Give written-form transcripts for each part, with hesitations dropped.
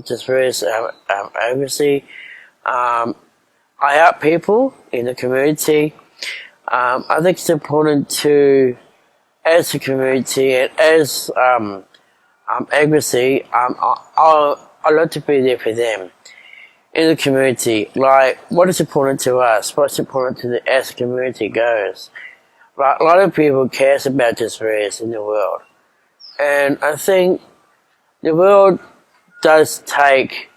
disabilities advocacy. I help people in the community. I think it's important to, as a community and as advocacy, I like to be there for them in the community. Like, what is important to us? What's important to the as a community goes. Like, a lot of people cares about disabilities in the world, and I think the world does take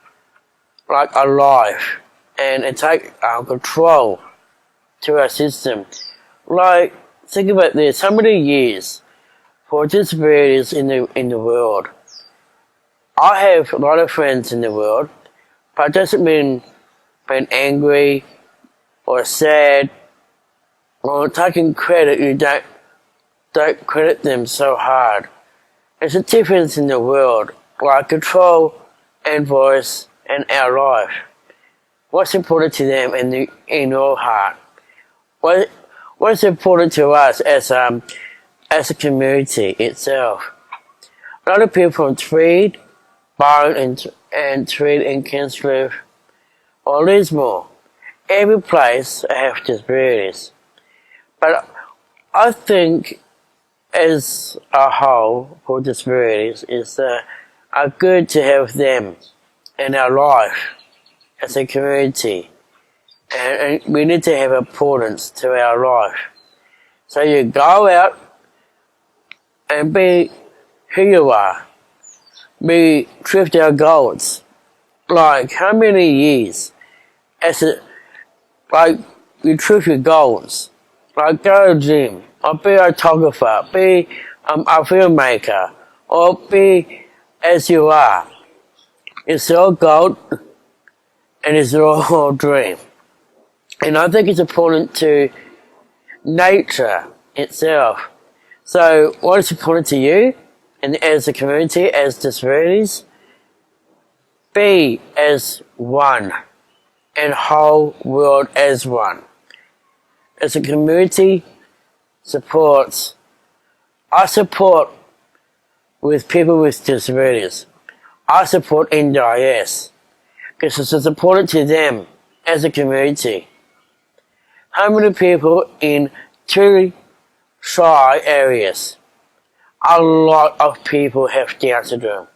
like a life and it take control to our system. Like, think about this: how many years for disabilities in the world? I have a lot of friends in the world, but it doesn't mean being angry or sad or taking credit. You don't credit them so hard. There's a difference in the world, like control and voice in our life. What's important to them in your heart? What's important to us as a community itself? A lot of people from Tweed, Byron and Tweed and Kingscliff or Lismore, every place have disabilities. But I think as a whole for disabilities is are good to have them in our life as a community, and we need to have importance to our life. So you go out and be who you are. We drift our goals. Like, how many years you drift your goals? Like, go to the gym, or be a photographer, be a filmmaker, or be as you are. It's your goal and it's your dream. And I think it's important to nature itself. So what is important to you and as a community, as disabilities? Be as one and whole world as one. As a community I support with people with disabilities. I support NDIS because it's important to them as a community. How many people in truly shy areas? A lot of people have Down syndrome.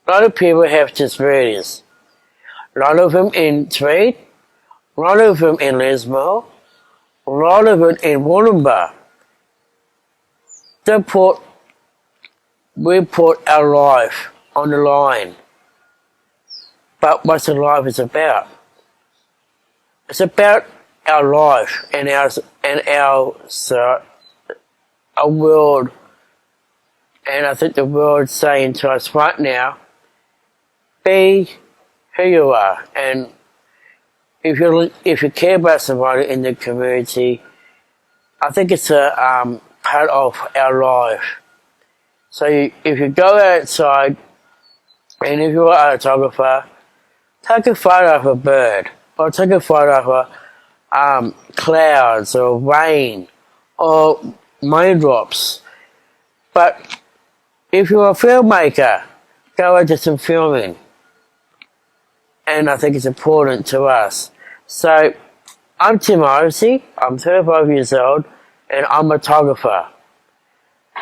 A lot of people have disabilities. A lot of them in Tweed, a lot of them in Lismore, a lot of them in Wollongbar. We put our life on the line. But what's the life is about? It's about our life and our world. And I think the world's saying to us right now, be who you are. And if you care about somebody in the community, I think it's a part of our life. So if you go outside, and if you are a photographer, take a photo of a bird, or take a photo of clouds, or rain, or raindrops. But if you're a filmmaker, go into some filming. And I think it's important to us. So, I'm Tim Morrissey, I'm 35 years old, and I'm a photographer.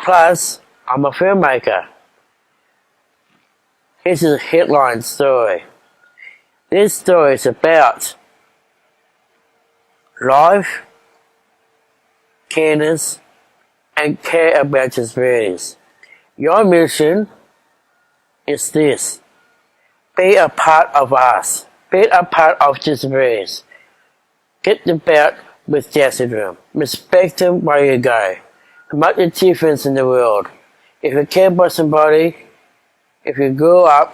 Plus, I'm a filmmaker. Here's a headline story. This story is about life, kindness, and care about disabilities. Your mission is this: be a part of us, be a part of disabilities. Get about with Down syndrome. Respect them where you go. Make a difference in the world. If you care about somebody, if you grow up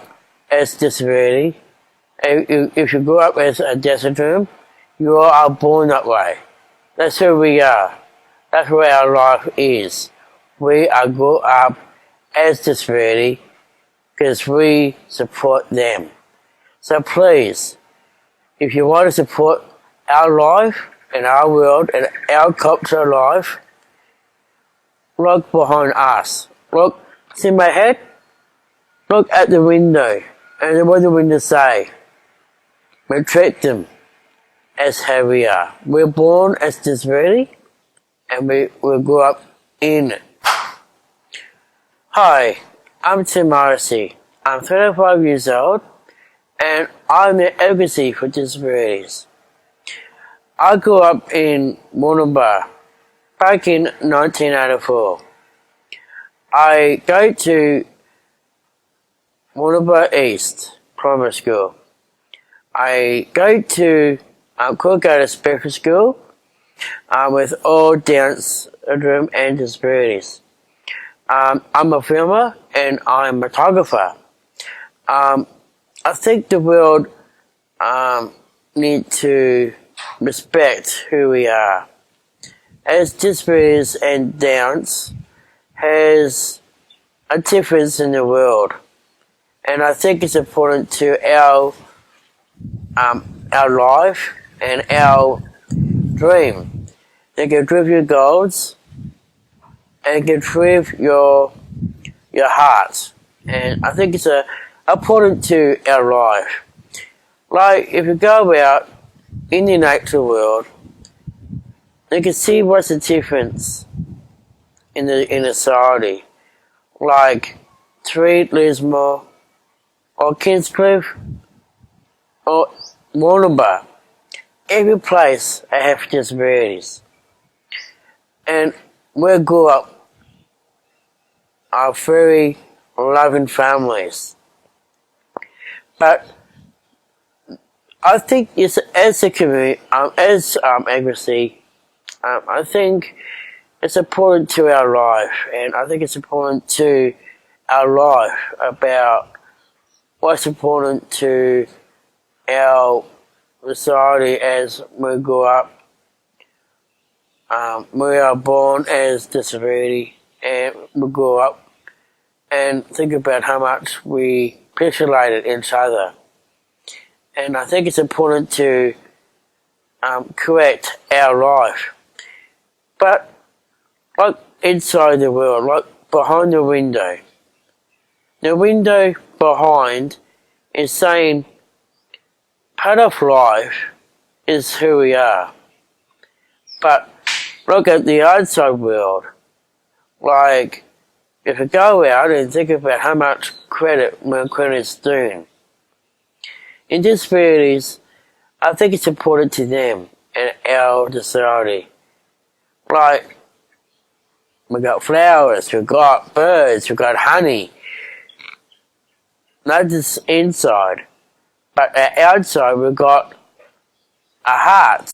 as disability, if you grow up as a Down syndrome, you are born that way. That's who we are. That's where our life is. We are grow up as disability because we support them. So please, if you want to support our life and our world and our culture life, look behind us. Look, see my head? Look at the window. And what do we say? We treat them as how we are. We're born as disability, and we grow up in it. Hi, I'm Tim Morrissey. I'm 35 years old, and I'm the advocacy for disabilities. I grew up in Morrisey back in 1984. I go to Morrisey East Primary School. I go to special school with all Down syndrome and disabilities. I'm a filmer and I'm a photographer. I think the world need to respect who we are. As disabilities and Downs has a difference in the world, and I think it's important to our life and our dream. They can drive your goals and can drive your heart. And I think it's important to our life. Like if you go out in the natural world, you can see what's the difference in the society. Like Tweed, Lismore, or Kingscliff, or Morrisey. Every place I have disabilities. And we grew up are very loving families. But I think it's as a community, as advocacy, I think it's important to our life, and I think it's important to our life about what's important to our society as we grow up. We are born as disability, and we grow up and think about how much we appreciate each other. And I think it's important to correct our life. But like inside the world, like behind the window behind is saying part of life is who we are. But look at the outside world. Like if you go out and think about how much credit is doing. In disabilities, I think it's important to them and our society. Like, we got flowers, we got birds, we got honey. Not just inside, but outside we got a heart.